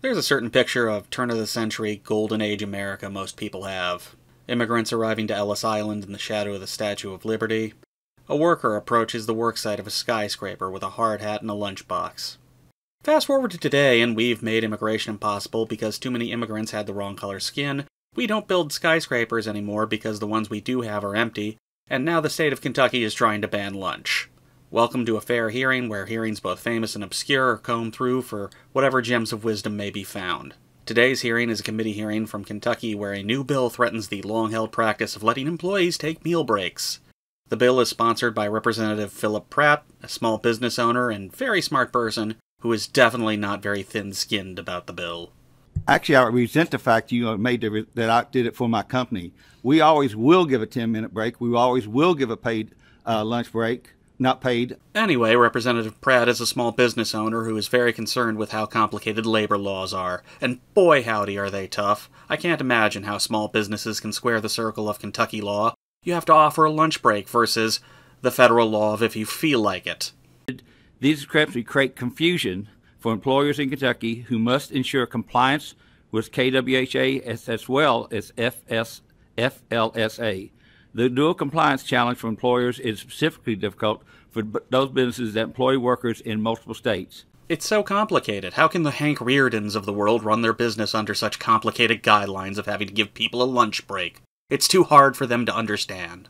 There's a certain picture of turn-of-the-century, golden age America most people have. Immigrants arriving to Ellis Island in the shadow of the Statue of Liberty. A worker approaches the worksite of a skyscraper with a hard hat and a lunchbox. Fast forward to today, and we've made immigration impossible because too many immigrants had the wrong color skin. We don't build skyscrapers anymore because the ones we do have are empty, and now the state of Kentucky is trying to ban lunch. Welcome to a fair hearing where hearings both famous and obscure are combed through for whatever gems of wisdom may be found. Today's hearing is a committee hearing from Kentucky where a new bill threatens the long-held practice of letting employees take meal breaks. The bill is sponsored by Representative Phillip Pratt, a small business owner and very smart person who is definitely not very thin-skinned about the bill. Actually, I resent the fact you made that I did it for my company. We always will give a 10-minute break. We always will give a paid lunch break. Not paid. Anyway, Representative Pratt is a small business owner who is very concerned with how complicated labor laws are, and boy howdy are they tough. I can't imagine how small businesses can square the circle of Kentucky law. You have to offer a lunch break versus the federal law of if you feel like it. These discrepancies create confusion for employers in Kentucky who must ensure compliance with KWHA as well as FLSA. The dual compliance challenge for employers is specifically difficult for those businesses that employ workers in multiple states. It's so complicated. How can the Hank Reardons of the world run their business under such complicated guidelines of having to give people a lunch break? It's too hard for them to understand.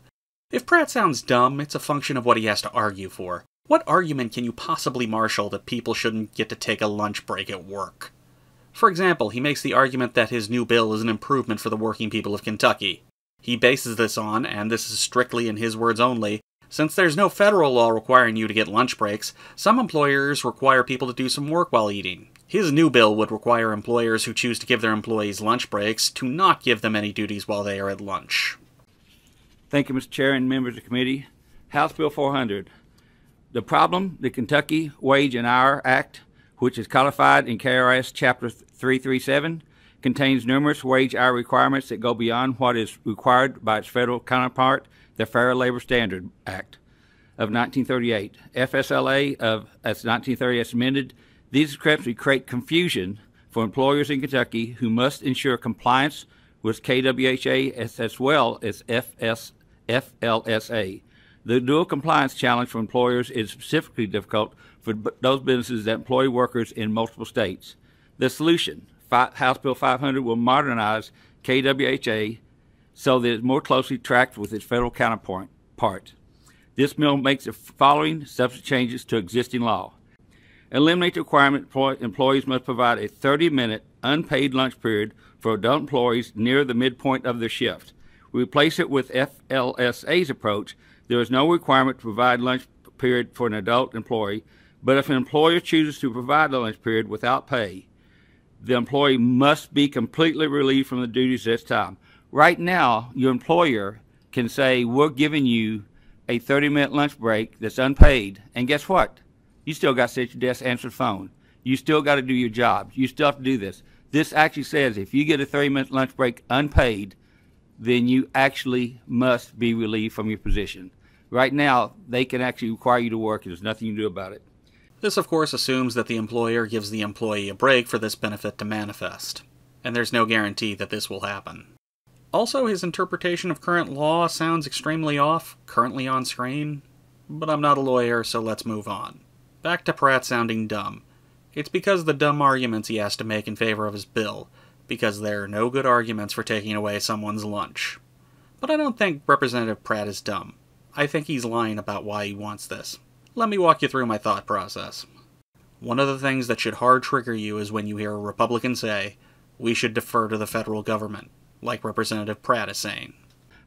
If Pratt sounds dumb, it's a function of what he has to argue for. What argument can you possibly marshal that people shouldn't get to take a lunch break at work? For example, he makes the argument that his new bill is an improvement for the working people of Kentucky. He bases this on, and this is strictly in his words only, since there's no federal law requiring you to get lunch breaks, some employers require people to do some work while eating. His new bill would require employers who choose to give their employees lunch breaks to not give them any duties while they are at lunch. Thank you, Mr. Chair and members of the committee. House Bill 400. The problem, the Kentucky Wage and Hour Act, which is codified in KRS Chapter 337, contains numerous wage hour requirements that go beyond what is required by its federal counterpart, the Fair Labor Standards Act of 1938. FSLA as 1930 as amended. These discrepancies create confusion for employers in Kentucky who must ensure compliance with KWHA as well as FLSA. The dual compliance challenge for employers is specifically difficult for those businesses that employ workers in multiple states. The solution, House Bill 500, will modernize KWHA so that it more closely tracks with its federal counterpart. This bill makes the following substantive changes to existing law. Eliminate the requirement employees must provide a 30-minute unpaid lunch period for adult employees near the midpoint of their shift. Replace it with FLSA's approach. There is no requirement to provide lunch period for an adult employee, but if an employer chooses to provide the lunch period without pay, the employee must be completely relieved from the duties at this time. Right now, your employer can say, we're giving you a 30-minute lunch break that's unpaid, and guess what? You still got to sit at your desk, answer the phone. You still got to do your job. You still have to do this. This actually says if you get a 30-minute lunch break unpaid, then you actually must be relieved from your position. Right now, they can actually require you to work, and there's nothing you can do about it. This, of course, assumes that the employer gives the employee a break for this benefit to manifest, and there's no guarantee that this will happen. Also, his interpretation of current law sounds extremely off, currently on screen, but I'm not a lawyer, so let's move on. Back to Pratt sounding dumb. It's because of the dumb arguments he has to make in favor of his bill, because there are no good arguments for taking away someone's lunch. But I don't think Representative Pratt is dumb. I think he's lying about why he wants this. Let me walk you through my thought process. One of the things that should hard trigger you is when you hear a Republican say, we should defer to the federal government, like Representative Pratt is saying.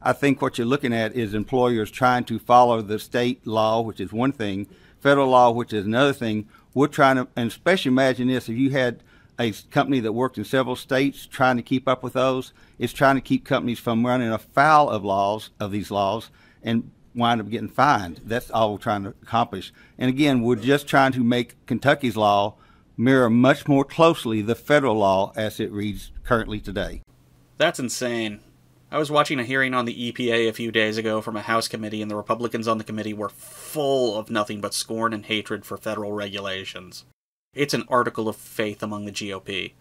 I think what you're looking at is employers trying to follow the state law, which is one thing, federal law, which is another thing. We're trying to, and especially imagine this, if you had a company that worked in several states trying to keep up with those, it's trying to keep companies from running afoul of these laws and wind up getting fined. That's all we're trying to accomplish. And again, we're just trying to make Kentucky's law mirror much more closely the federal law as it reads currently today. That's insane. I was watching a hearing on the EPA a few days ago from a House committee, and the Republicans on the committee were full of nothing but scorn and hatred for federal regulations. It's an article of faith among the GOP.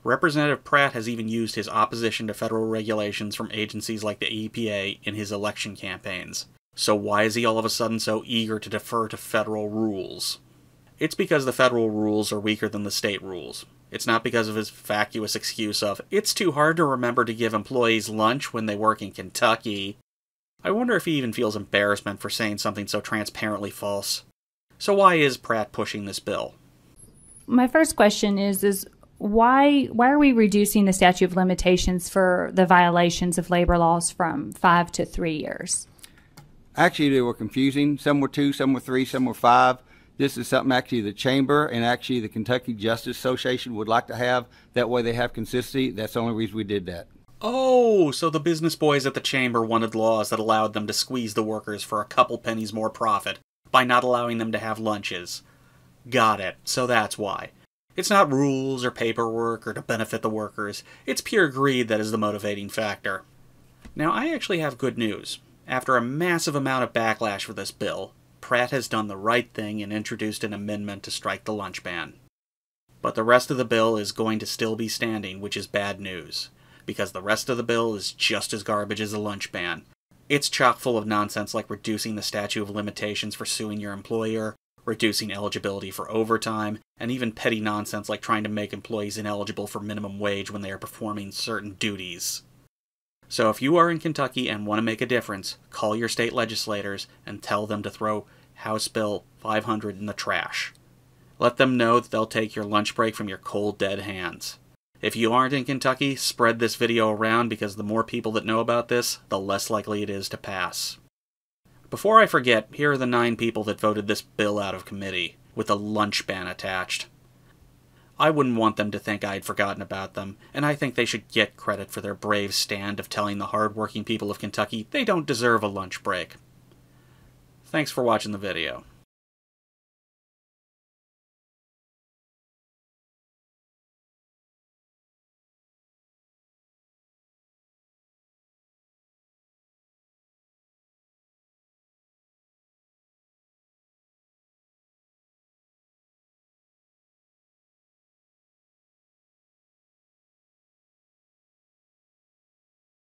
Representative Pratt has even used his opposition to federal regulations from agencies like the EPA in his election campaigns. So why is he all of a sudden so eager to defer to federal rules? It's because the federal rules are weaker than the state rules. It's not because of his vacuous excuse of, it's too hard to remember to give employees lunch when they work in Kentucky. I wonder if he even feels embarrassment for saying something so transparently false. So why is Pratt pushing this bill? My first question is why are we reducing the statute of limitations for the violations of labor laws from 5 to 3 years? Actually, they were confusing. Some were 2, some were 3, some were 5. This is something actually the Chamber and actually the Kentucky Justice Association would like to have. That way they have consistency. That's the only reason we did that. Oh, so the business boys at the Chamber wanted laws that allowed them to squeeze the workers for a couple pennies more profit by not allowing them to have lunches. Got it. So that's why. It's not rules or paperwork or to benefit the workers. It's pure greed that is the motivating factor. Now, I actually have good news. After a massive amount of backlash for this bill, Pratt has done the right thing and introduced an amendment to strike the lunch ban. But the rest of the bill is going to still be standing, which is bad news, because the rest of the bill is just as garbage as the lunch ban. It's chock full of nonsense like reducing the statute of limitations for suing your employer, reducing eligibility for overtime, and even petty nonsense like trying to make employees ineligible for minimum wage when they are performing certain duties. So if you are in Kentucky and want to make a difference, call your state legislators and tell them to throw House Bill 500 in the trash. Let them know that they'll take your lunch break from your cold, dead hands. If you aren't in Kentucky, spread this video around because the more people that know about this, the less likely it is to pass. Before I forget, here are the 9 people that voted this bill out of committee, with a lunch ban attached. I wouldn't want them to think I'd forgotten about them, and I think they should get credit for their brave stand of telling the hard-working people of Kentucky they don't deserve a lunch break. Thanks for watching the video.